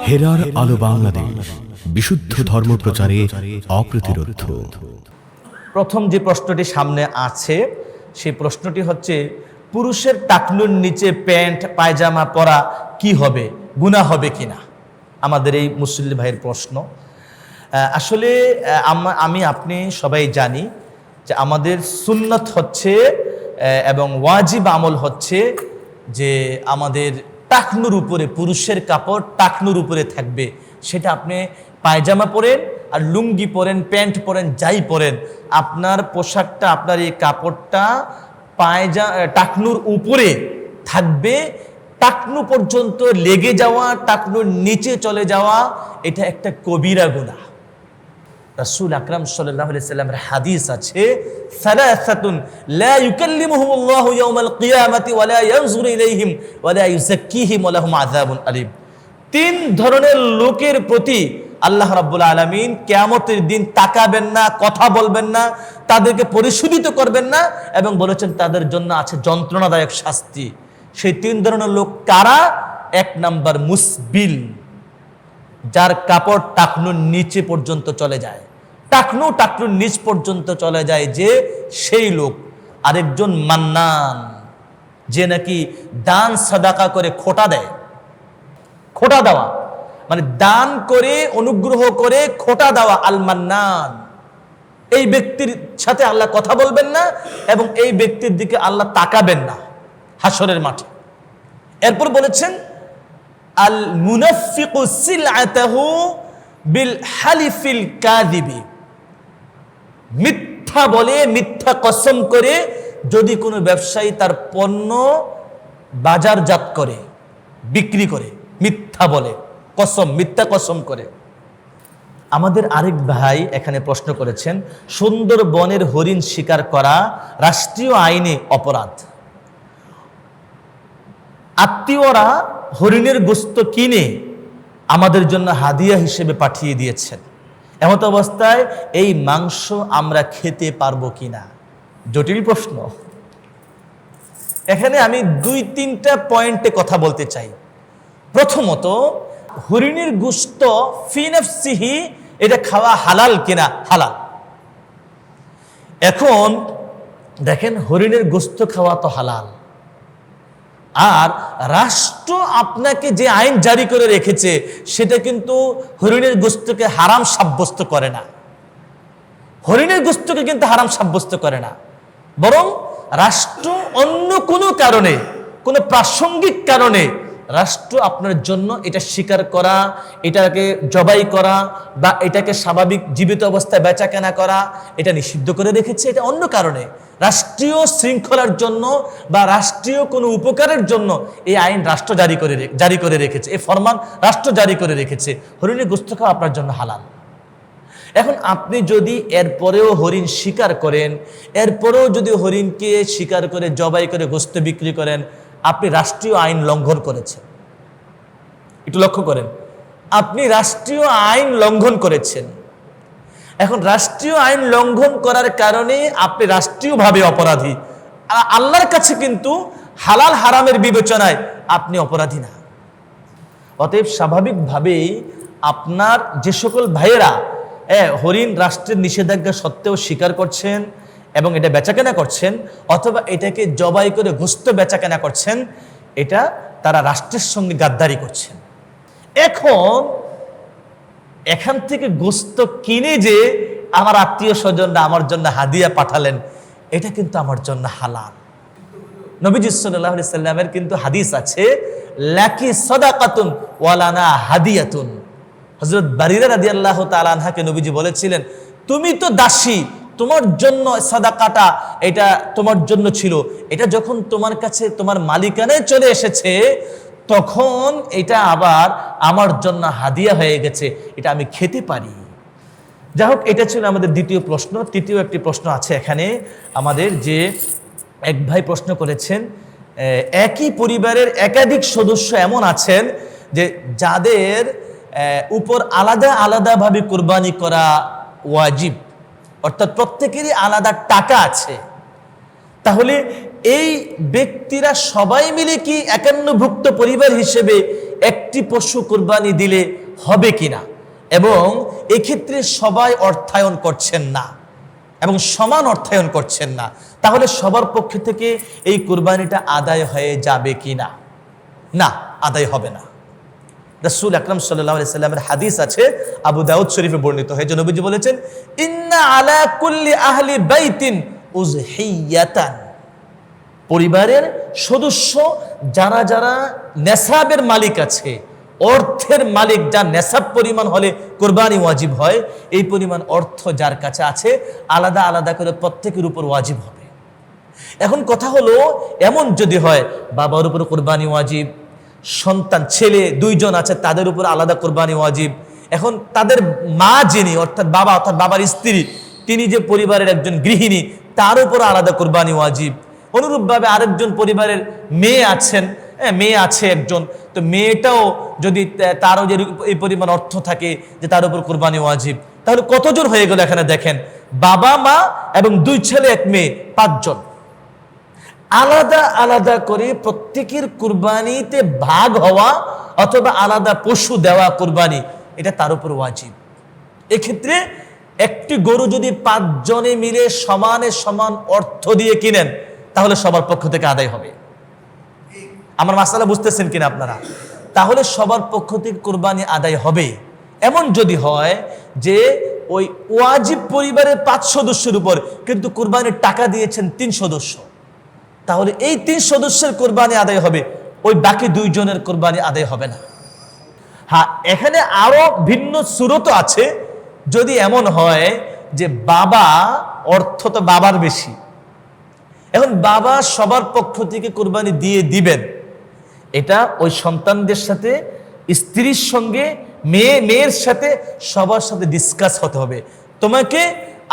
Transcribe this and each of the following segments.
হেরার আলো বাংলাদেশ, বিশুদ্ধ ধর্ম প্রচারে অপ্রতিরোধ। প্রথম যে প্রশ্নটি সামনে আছে সেই প্রশ্নটি হচ্ছে, পুরুষের টাকনুর নিচে প্যান্ট পায়জামা পরা কি হবে, গুনাহ হবে কিনা? আমাদের এই মুসল্লি ভাইয়ের প্রশ্ন। আসলে আমি আপনি সবাই জানি যে আমাদের সুন্নত হচ্ছে এবং ওয়াজিব আমল হচ্ছে যে আমাদের টাকনুর উপরে, পুরুষের কাপড় টাকনুর উপরে থাকবে। সেটা আপনি পায়জামা পরেন আর লুঙ্গি পরেন, প্যান্ট পরেন, যাই পরেন, আপনার পোশাকটা, আপনার এই কাপড়টা টাকনুর উপরে থাকবে। টাকনু পর্যন্ত লেগে যাওয়া, টাকনুর নিচে চলে যাওয়া, এটা একটা কবিরা গুনাহ। রাসূল আকরাম সাল্লাল্লাহু আলাইহি সাল্লামের হাদিস আছে, সালাসাতুন লা ইউকাল্লিমুহুমুল্লাহু ইয়াওমাল কিয়ামাতি ওয়া লা ইয়ানজুরু ইলাইহিম ওয়া লা ইউযাক্কিহিম ওয়া লাহুম আযাবুন আলীম। তিন ধরনের লোকের প্রতি আল্লাহ রাব্বুল আলামিন কিয়ামতের দিন তাকাবেন না, কথা বলবেন না, তাদেরকে পরিশোধিত করবেন না, এবং বলেছেন তাদের জন্য আছে যন্ত্রণাদায়ক শাস্তি। সেই তিন ধরনের লোক কারা? এক নাম্বার মুসবিল, যার কাপড় টাকনুর নিচে পর্যন্ত চলে যায়, টাকনুর নিচ পর্যন্ত চলে যায়, যে সেই লোক। আরেকজন মান্নান, যে নাকি দান সাদাকা করে খোটা দেয়। খোটা দেওয়া মানে দান করে, অনুগ্রহ করে খোটা দেওয়া, আল মান্নান। এই ব্যক্তির সাথে আল্লাহ কথা বলবেন না এবং এই ব্যক্তির দিকে আল্লাহ তাকাবেন না হাসরের মাঠে। এরপর বলেছেন আল মুনাফিকু সিলআতাহু বিল হালিফিল কাযিবি, মিথ্যা বলে, মিথ্যা কসম করে যদি কোনো ব্যবসায়ী তার পণ্য বাজারজাত করে, বিক্রি করে, মিথ্যা বলে, কসম, মিথ্যা কসম করে। আমাদের আরেক ভাই এখানে প্রশ্ন করেছেন, সুন্দরবনের হরিণ শিকার করা রাষ্ট্রীয় আইনে অপরাধ। আত্মীয়রা হরিণের গোশত কিনে আমাদের জন্য হাদিয়া হিসেবে পাঠিয়ে দিয়েছেন। এমত অবস্থায় এই মাংস আমরা খেতে পারবো কিনা? জটিল প্রশ্ন। এখানে আমি 2-3টা পয়েন্টে কথা বলতে চাই। প্রথমত, হরিণের গোশত ফি নাফসিহি, এটা খাওয়া হালাল কিনা? হালাল। এখন দেখেন, হরিণের গোশত খাওয়া তো হালাল, আর রাষ্ট্র আপনাকে যে আইন জারি করে রেখেছে সেটা কিন্তু হরিণের গোশতকে হারাম সাব্যস্ত করে না। হরিণের গোশতকে কিন্তু হারাম সাব্যস্ত করে না, বরং রাষ্ট্র অন্য কোনো কারণে, কোনো প্রাসঙ্গিক কারণে রাষ্ট্র আপনার জন্য এটা স্বীকার করা, এটাকে জবাই করা বা এটাকে স্বাভাবিক জীবিত অবস্থায় বেচাকেনা করা, এটা নিষিদ্ধ করে রেখেছে। এটা অন্য কারণে, রাষ্ট্রীয় শৃঙ্খলার জন্য বা রাষ্ট্রীয় কোনো উপকারের জন্য এই আইন রাষ্ট্র জারি করে রেখেছে, এই ফরমান রাষ্ট্র জারি করে রেখেছে। হরিণের গোশত খাওয়া আপনার জন্য হালাল। এখন আপনি যদি এরপরেও হরিণ শিকার করেন, এরপরেও যদি হরিণকে শিকার করে জবাই করে গোশত বিক্রি করেন, আপনি রাষ্ট্রীয় আইন লঙ্ঘন করেছেন। একটু লক্ষ্য করেন, আপনি রাষ্ট্রীয় আইন লঙ্ঘন করেছেন। এখন রাষ্ট্রীয় আইন লঙ্ঘন করার কারণে আপনি রাষ্ট্রীয়ভাবে অপরাধী। আল্লাহর কাছে কিন্তু হালাল হারামের বিবেচনায় আপনি অপরাধী না। অতএব স্বাভাবিকভাবেই আপনার যে সকল ভাইয়েরা হরিণ রাষ্ট্রের নিষেধাজ্ঞা সত্ত্বেও স্বীকার করছেন এবং এটা বেচাকেনা করছেন, অথবা এটাকে জবাই করে গোশত বেচাকেনা করছেন, এটা তারা রাষ্ট্রের সঙ্গে গাদ্দারি করছেন। এখন এখান থেকে গোশত কিনে যে আমার আত্মীয় স্বজনরা আমার জন্য হাদিয়া পাঠালেন, এটা কিন্তু আমার জন্য হালাল। নবীজি সাল্লাল্লাহু আলাইহি সাল্লামের কিন্তু হাদিস আছে, লাকি সাদাকাতুন ওয়ালানা হাদিয়াতুন। হযরত বারিরা রাদিয়াল্লাহু তাআলা আনহাকে নবীজি বলেছিলেন, তুমি তো দাসী, তোমার জন্য সাদাকাটা এটা তোমার জন্য ছিল, এটা যখন তোমার কাছে তোমার মালিকানায় চলে এসেছে তখন এটা আবার আমার জন্য হাদিয়া হয়ে গেছে, এটা আমি খেতে পারি। যাই হোক, এটা ছিল আমাদের দ্বিতীয় প্রশ্ন। তৃতীয় একটি প্রশ্ন আছে এখানে আমাদের, যে এক ভাই প্রশ্ন করেছেন, একই পরিবারের একাধিক সদস্য এমন আছেন যে যাদের উপর আলাদা আলাদাভাবে কোরবানি করা ওয়াজিব, অর্থাৎ প্রত্যেকেরই আলাদা টাকা আছে, তাহলে এই ব্যক্তিরা সবাই মিলে কি একান্নভুক্ত পরিবার হিসেবে একটি একটি পশু কুরবানি দিলে হবে কিনা, এবং এক্ষেত্রে সবাই অর্থায়ন করছেন না এবং সমান অর্থায়ন করছেন না, তাহলে সবার পক্ষ থেকে এই কুরবানিটা আদায় হয়ে যাবে কিনা? না, আদায় হবে না। রাসূল আকরাম সাল্লাল্লাহু আলাইহি সাল্লামের হাদিস আছে, আবু দাউদ শরীফে বর্ণিত হয়েছে, নবীজি বলেছেন, ইন্না আলা কুল্লি আহলি বাইতিন উযহিয়াতান, পরিবারের সদস্য যারা যারা নেসাবের মালিক আছে, অর্থের মালিক, যার নেসাব পরিমাণ হলে কোরবানি ওয়াজিব হয়, এই পরিমাণ অর্থ যার কাছে আছে আলাদা আলাদা করে প্রত্যেকের উপর ওয়াজিব হবে। এখন কথা হলো, এমন যদি হয় বাবার উপর কোরবানি ওয়াজিব, সন্তান ছেলে 2 জন আছে তাদের উপর আলাদা কোরবানি ওয়াজিব, এখন তাদের মা যিনি অর্থাৎ বাবার স্ত্রী, তিনি যে পরিবারের একজন গৃহিণী, তার উপর আলাদা কোরবানি ওয়াজিব। অনুরূপভাবে আরেকজন পরিবারের মেয়ে আছেন, মেয়ে আছে একজন, তো মেয়েটাও যদি তারও যে এই পরিমাণ অর্থ থাকে যে তার উপর কোরবানি ওয়াজিব, তাহলে কতজন হয়ে গেল এখানে দেখেন, বাবা মা এবং 2 ছেলে 1 মেয়ে, 5 জন। আলাদা আলাদা করে প্রত্যেকের কুরবানিতে ভাগ হওয়া অথবা আলাদা পশু দেওয়া কুরবানি, এটা তার উপর ওয়াজিব। এক্ষেত্রে একটি গরু যদি 5 জনে মিলে সমানে সমান অর্থ দিয়ে কিনেন, তাহলে সবার পক্ষ থেকে আদায় হবে। আমার মাসালা বুঝতেছেন কিনা আপনারা? তাহলে সবার পক্ষ থেকে কুরবানি আদায় হবে। এমন যদি হয় যে ওই ওয়াজিব পরিবারের 5 সদস্যের উপর কিন্তু কুরবানির টাকা দিয়েছেন 3 সদস্য, তাহলে এই 3 সদস্যের কোরবানি আদায় হবে, ওই বাকি 2 জনের কোরবানি আদায় হবে না। হ্যাঁ, এখানে আরো ভিন্ন সূরত আছে। যদি এমন হয় যে বাবা, অর্থ তো বাবার বেশি, এখন বাবা সবার পক্ষ থেকে কোরবানি দিয়ে দিবেন, এটা ওই সন্তানদের সাথে, স্ত্রীর সঙ্গে, মেয়ের সাথে, সবার সাথে ডিসকাস হতে হবে। তোমাকে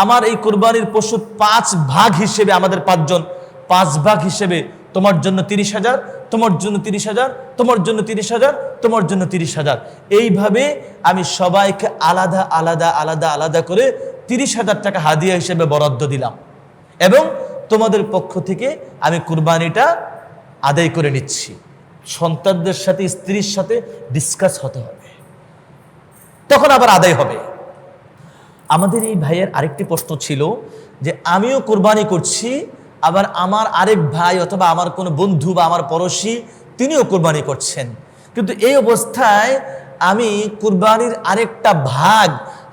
আমার এই কোরবানির পশু 5 ভাগ হিসেবে, আমাদের 5 জন 5 ভাগ হিসেবে, তোমার জন্য 30,000, তোমার জন্য 30,000, তোমার জন্য 30,000, তোমার জন্য 30,000, এইভাবে আমি সবাইকে আলাদা আলাদা আলাদা আলাদা করে 30,000 টাকা হাদিয়া হিসেবে বরাদ্দ দিলাম, এবং তোমাদের পক্ষ থেকে আমি কুরবানিটা আদায় করে নিচ্ছি। সন্তানদের সাথে, স্ত্রীর সাথে ডিসকাস হতে হবে, তখন আবার আদায় হবে। আমাদের এই ভাইয়ের আরেকটি প্রশ্ন ছিল যে আমিও কুরবানি করছি, আবার আমার আরেক ভাই অথবা আমার কোনো বন্ধু বা আমার পড়োশি তিনিও কুরবানি করছেন, কিন্তু এই অবস্থায় আমি কুরবানির আরেকটা ভাগ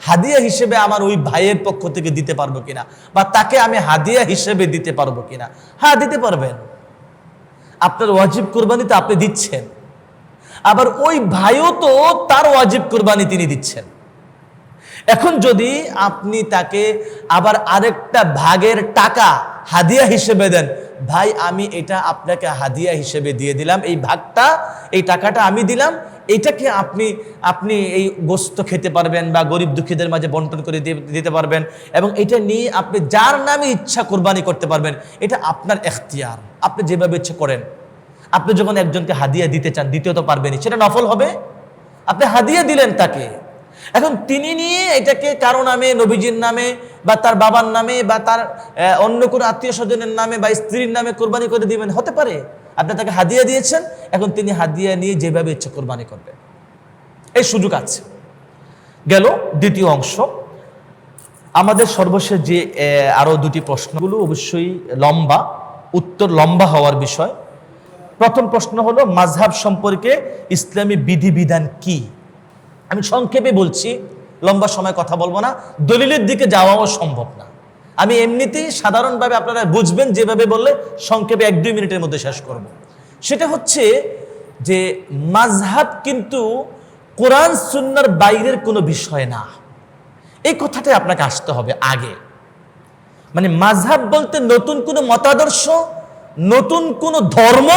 হাদিয়া হিসেবে আমার ওই ভাইয়ের পক্ষ থেকে দিতে পারবো কিনা, বা তাকে আমি হাদিয়া হিসেবে দিতে পারবো কিনা? হ্যাঁ, দিতে পারবেন। আপনার ওয়াজিব কুরবানি তো আপনি দিচ্ছেন, আবার ওই ভাইও তো তার ওয়াজিব কুরবানি তিনি দিচ্ছেন। এখন যদি আপনি তাকে আবার আরেকটা ভাগের টাকা হাদিয়া হিসেবে দেন, ভাই আমি এটা আপনাকে হাদিয়া হিসেবে দিয়ে দিলাম, এই ভাগটা, এই টাকাটা আমি দিলাম, এইটাকে আপনি এই গোস্ত খেতে পারবেন বা গরিব দুঃখীদের মাঝে বন্টন করে দিতে পারবেন, এবং এটা নিয়ে আপনি যার নামে ইচ্ছা কুরবানি করতে পারবেন, এটা আপনার এখতিয়ার, আপনি যেভাবে ইচ্ছা করেন। আপনি যখন একজনকে হাদিয়া দিতে চান, দিতেও তো পারবেনই, সেটা নফল হবে। আপনি হাদিয়া দিলেন তাকে, এখন তিনি নিয়ে এটাকে কারো নামে, নবীজির নামে বা তার বাবার নামে বা তার অন্য কোনো আত্মীয় স্বজনের নামে বা স্ত্রীর নামে কোরবানি করে দিবেন, হতে পারে। আপনি তাকে হাদিয়া দিয়েছেন, এখন তিনি হাদিয়া নিয়ে যেভাবে ইচ্ছা কোরবানি করবেন, এই সুযোগ আছে। গেল দ্বিতীয় অংশ। আমাদের সর্বশেষ যে আরো 2টি প্রশ্নগুলো অবশ্যই লম্বা, উত্তর লম্বা হওয়ার বিষয়। প্রথম প্রশ্ন হলো, মাযহাব সম্পর্কে ইসলামী বিধিবিধান কি? আমি সংক্ষেপে বলছি, লম্বা সময় কথা বলবো না, দলিলের দিকে যাওয়াও সম্ভব না। আমি এমনিতেই সাধারণভাবে আপনারা বুঝবেন যেভাবে বললে সংক্ষেপে 1-2 মিনিটের মধ্যে শেষ করব। সেটা হচ্ছে যে মাযহাব কিন্তু কোরআন সুন্নাহর বাইরের কোনো বিষয় না, এই কথাটাই আপনাকে আসতে হবে আগে। মানে মাযহাব বলতে নতুন কোনো মতাদর্শ, নতুন কোনো ধর্ম,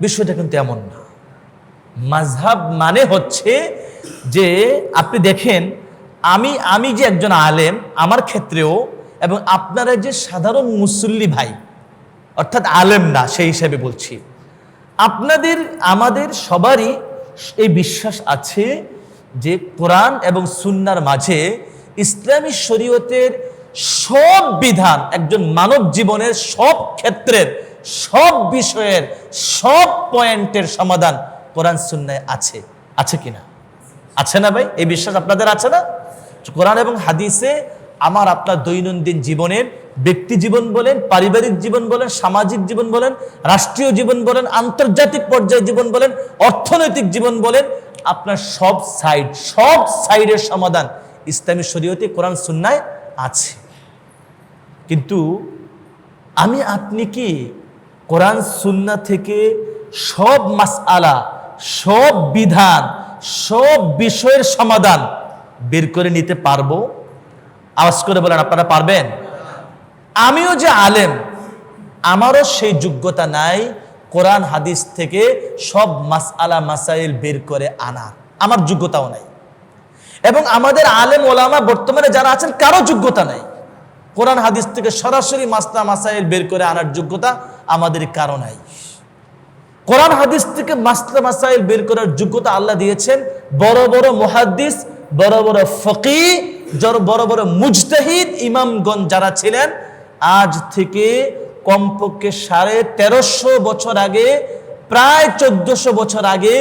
বিষয়টা কিন্তু এমন না। মাযহাব মানে হচ্ছে যে আপনি দেখেন, আমি যে একজন আলেম, আমার ক্ষেত্রেও, এবং আপনারা যে সাধারণ মুসল্লি ভাই, অর্থাৎ আলেম না সেই হিসাবে বলছি, আপনাদের আমাদের সবারই এই বিশ্বাস আছে যে কোরআন এবং সুন্নাহর মাঝে ইসলামী শরীয়তের সব বিধান, একজন মানব জীবনের সব ক্ষেত্রের, সব বিষয়ের, সব পয়েন্টের সমাধান কোরআন সুন্নায় আছে, আছে কিনা? আছে না ভাই? এই বিশ্বাস আপনাদের আছে না? কোরআন এবং হাদিসে আমার আপনার দৈনন্দিন জীবনের, ব্যক্তি জীবন বলেন, পারিবারিক জীবন বলেন, সামাজিক জীবন বলেন, রাষ্ট্রীয় জীবন বলেন, আন্তর্জাতিক পর্যায়ে জীবন বলেন, অর্থনৈতিক জীবন বলেন, আপনার সব সাইডের সমাধান ইসলামী শরীয়তে কোরআন সুন্নায় আছে। কিন্তু আমি আপনি কি কোরআন সুন্না থেকে সব মাসআলা, সব বিধান, সব বিষয়ের সমাধান বের করে নিতে পারবো? আওয়াজ করে বলেন, আপনারা পারবেন? আমিও যে আলেম, আমারও সেই যোগ্যতা নাই কোরআন হাদিস থেকে সব মাসআলা মাসাইল বের করে আনা, আমার যোগ্যতাও নাই। এবং আমাদের আলেম ওলামা বর্তমানে যারা আছেন কারো যোগ্যতা নাই কোরআন হাদিস থেকে সরাসরি মাসলা মাসাইল বের করে আনার যোগ্যতা আমাদের কারো নাই। কোরআন হাদিস থেকে মাসলা মাসাইল বের করার যোগ্যতা আল্লাহ দিয়েছেন বড় বড় মুহাদ্দিস, বড় বড় ফকিহ, বড় বড় মুজতাহিদ ইমামগণ যারা ছিলেন। আজ থেকে কমপক্ষে 1350 বছর আগে, প্রায় 1400 বছর আগে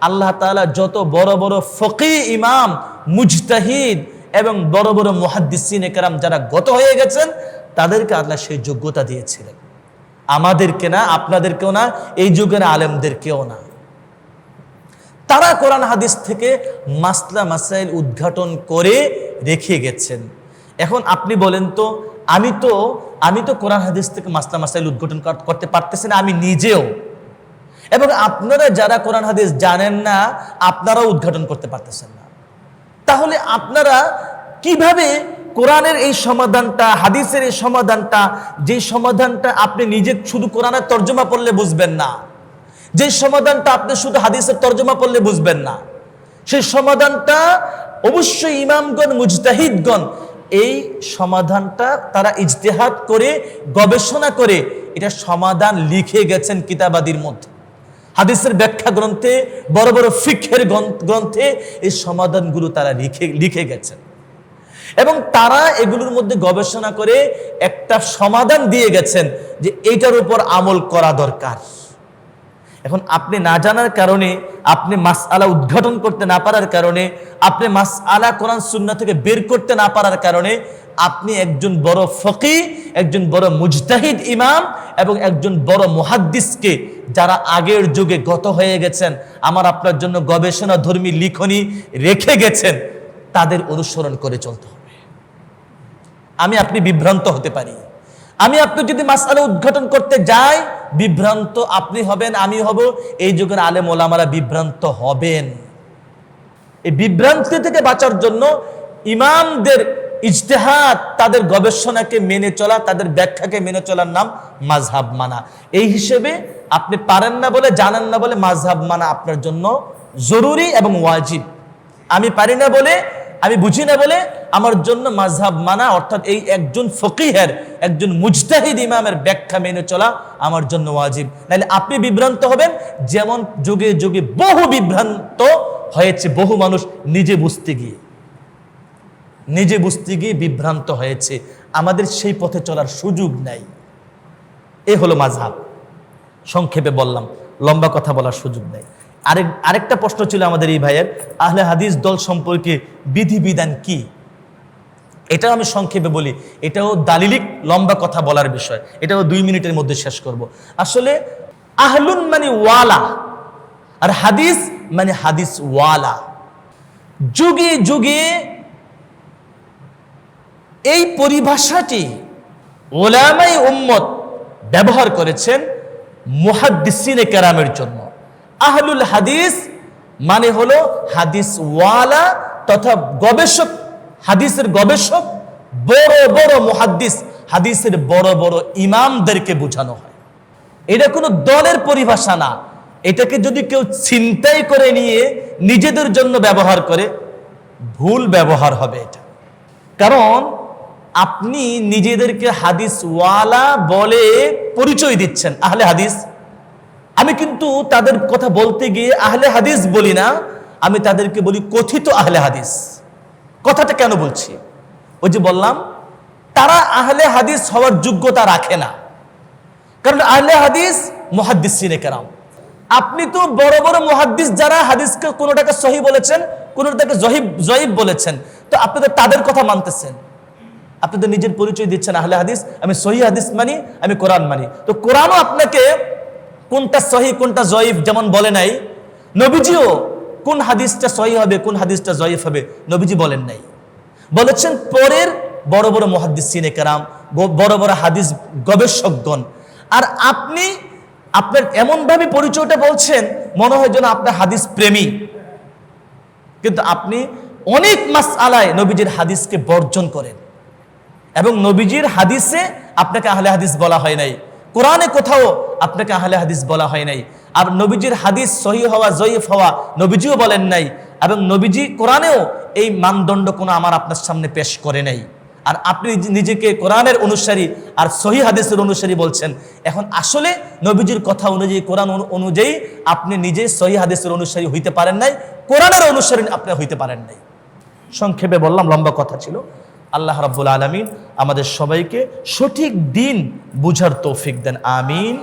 আল্লাহ তাআলা যত বড় বড় ফকিহ, ইমাম, মুজতাহিদ এবং বড় বড় মুহাদ্দিসিন একরাম যারা গত হয়ে গেছেন, তাদেরকে আল্লাহ সেই যোগ্যতা দিয়েছিলেন। আমাদেরকে না, আপনাদেরকেও না, এই যুগের আলেমদেরকেও না। তারা কোরআন হাদিস থেকে মাসলা মাসাইল উদ্ঘাটন করে রেখে গেছেন। এখন আপনি বলেন তো, আমি তো কোরআন হাদিস থেকে মাসলা মাসাইল উদ্ঘাটন করতে পারতেছি না, আমি নিজেও, এবং আপনারা যারা কোরআন হাদিস জানেন না আপনারাও উদ্ঘাটন করতে পারতেছেন না। তাহলে আপনারা কিভাবে কোরআনের এই সমাধানটা, হাদিসের এই সমাধানটা, যে সমাধানটা আপনি নিজে শুধু কোরআনের তর্জমা পড়লে বুঝবেন না, যে সমাধানটা আপনি শুধু হাদিসের তর্জমা পড়লে বুঝবেন না, সেই সমাধানটা অবশ্যই ইমামগণ, মুজতাহিদগণ এই সমাধানটা তারা ইজতিহাদ করে, গবেষণা করে এটা সমাধান লিখে গেছেন কিতাবাদির মধ্যে, হাদিসের ব্যাখ্যা গ্রন্থে, বড় বড় ফিকহের গ্রন্থে এই সমাধানগুলো তারা লিখে গেছেন। এবং তারা এগুলোর মধ্যে গবেষণা করে একটা সমাধান দিয়ে গেছেন যে এইটার উপর আমল করা দরকার। এখন আপনি না জানার কারণে, আপনি মাসআলা উদ্ঘাটন করতে না পারার কারণে, আপনি মাসআলা কোরআন সুন্নাহ থেকে বের করতে না পারার কারণে আপনি একজন বড় ফকিহ, একজন বড় মুজতাহিদ ইমাম এবং একজন বড় মুহাদ্দিসকে, যারা আগের যুগে গত হয়ে গেছেন, আমার আপনার জন্য গবেষণা ধর্মী লিখনি রেখে গেছেন, তাদের অনুসরণ করে চলতে হবে। আমি আপনি বিভ্রান্ত হতে পারি। আমি আপনি যদি মাসআলা উদ্ঘাটন করতে যাই, বিভ্রান্ত আপনি হবেন, আমি হব, এই যুগের আলেম ওলামারা বিভ্রান্ত হবেন। এই বিভ্রান্তি থেকে বাঁচার জন্য ইমামদের ইজতিহাদ, তাদের গবেষণাকে মেনে চলা, তাদের ব্যাখ্যাকে মেনে চলার নাম মাযহাব মানা। এই হিসেবে আপনি পারেন না বলে, জানেন না বলে মাযহাব মানা আপনার জন্য জরুরি এবং ওয়াজিব। আমি পারি না বলে, আমি বুঝি না বলে আমার জন্য মাযহাব মানা, অর্থাৎ এই একজন ফকিহের, একজন মুজতাহিদ ইমামের ব্যাখ্যা মেনে চলা আমার জন্য ওয়াজিব। নাহলে আপনি বিভ্রান্ত হবেন, যেমন যুগে যুগে বহু বিভ্রান্ত হয়েছে, বহু মানুষ নিজে বুঝতে গিয়ে বিভ্রান্ত হয়েছে। আমাদের সেই পথে চলার সুযোগ নাই। এ হলো মাযহাব। সংক্ষেপে বললাম, লম্বা কথা বলার সুযোগ নেই। আরেকটা প্রশ্ন ছিল আমাদের এই ভাইয়ের, আহলে হাদিস দল সম্পর্কে বিধিবিধান কি? এটাও আমি সংক্ষেপে বলি, এটাও দালিলিক লম্বা কথা বলার বিষয়, এটাও 2 মিনিটের মধ্যে শেষ করব। আসলে আহলুন মানে ওয়ালা, আর হাদিস মানে হাদিস ওয়ালা। যুগে যুগে এই পরিভাষাটি উলামায়ে উম্মত ব্যবহার করেছেন মুহাদ্দিসিনে কেরামের জন্য। আহলুল হাদিস মানে হলো হাদিস ওয়ালা তথা গবেষক, হাদিসের গবেষক, বড় বড় মুহাদ্দিস, হাদিসের বড় বড় ইমামদেরকে বোঝানো হয়। এটা কোনো দলের পরিভাষা না। এটাকে যদি কেউ ছিনতাই করে নিয়ে নিজেদের জন্য ব্যবহার করে, ভুল ব্যবহার হবে এটা। কারণ আপনি নিজেদেরকে হাদিস ওয়ালা বলে পরিচয় দিচ্ছেন, আহলে হাদিস। আমি কিন্তু তাদের কথা বলতে গিয়ে আহলে হাদিস বলি না, আমি তাদেরকে বলি কথিত আহলে হাদিস। কথাটা কেন বলছি? ওই যে বললাম, তারা আহলে হাদিস হওয়ার যোগ্যতা রাখে না। কারণ আহলে হাদিস মুহাদ্দিসিনে কেরাম, আপনি তো বড় বড় মুহাদ্দিস যারা হাদিসকে কোনোটাকে সহিহ বলেছেন, কোনোটাকে জয়ীফ বলেছেন, তো আপনি তো তাদের কথা মানতেছেন। আপনি তো নিজের পরিচয় দিচ্ছেন আহলে হাদিস, আমি সহিহ হাদিস মানি, আমি কোরআন মানি। তো কোরআনও আপনাকে কোনটা সহিহ কোনটা জয়ীফ যেমন বলে নাই, নবীজিও কোন হাদিসটা সহিহ হবে কোন হাদিসটা জয়ীফ হবে নবীজি বলেন নাই। বলেছেন পরের বড় বড় মুহাদ্দিসিনে কেরাম, বড় বড় হাদিস গবেষকগণ। আর আপনি আপনার এমনভাবে পরিচয়টা বলছেন মনে হয় যেন আপনার হাদিস প্রেমী, কিন্তু আপনি অনেক মাসআলায় নবীজির হাদিসকে বর্জন করেন এবং নবীজির হাদিসে আপনাকে আহলে হাদিস বলা হয় নাই, কোরআনে কোথাও আপনাকে আহলে হাদিস বলা হয় নাই। আর নবীজির হাদিস সহিহ হওয়া জয়ীফ হওয়া নবীজিও বলেন নাই, এবং নবীজি কোরআনেও এই মানদণ্ড কোনো আমার আপনার সামনে পেশ করে নাই। আর আপনি নিজেকে কোরআনের অনুসারী আর সহিহ হাদিসের অনুসারী বলছেন। এখন আসলে নবীজির কথা অনুযায়ী, কোরআন অনুযায়ী আপনি নিজে সহিহ হাদিসের অনুসারী হইতে পারেন নাই, কোরআনের অনুসারী আপনি হইতে পারেন নাই। সংক্ষেপে বললাম, লম্বা কথা ছিল। আল্লাহ রাব্বুল আলামিন আমাদের সবাইকে সঠিক দিন বুঝার তৌফিক দেন, আমিন।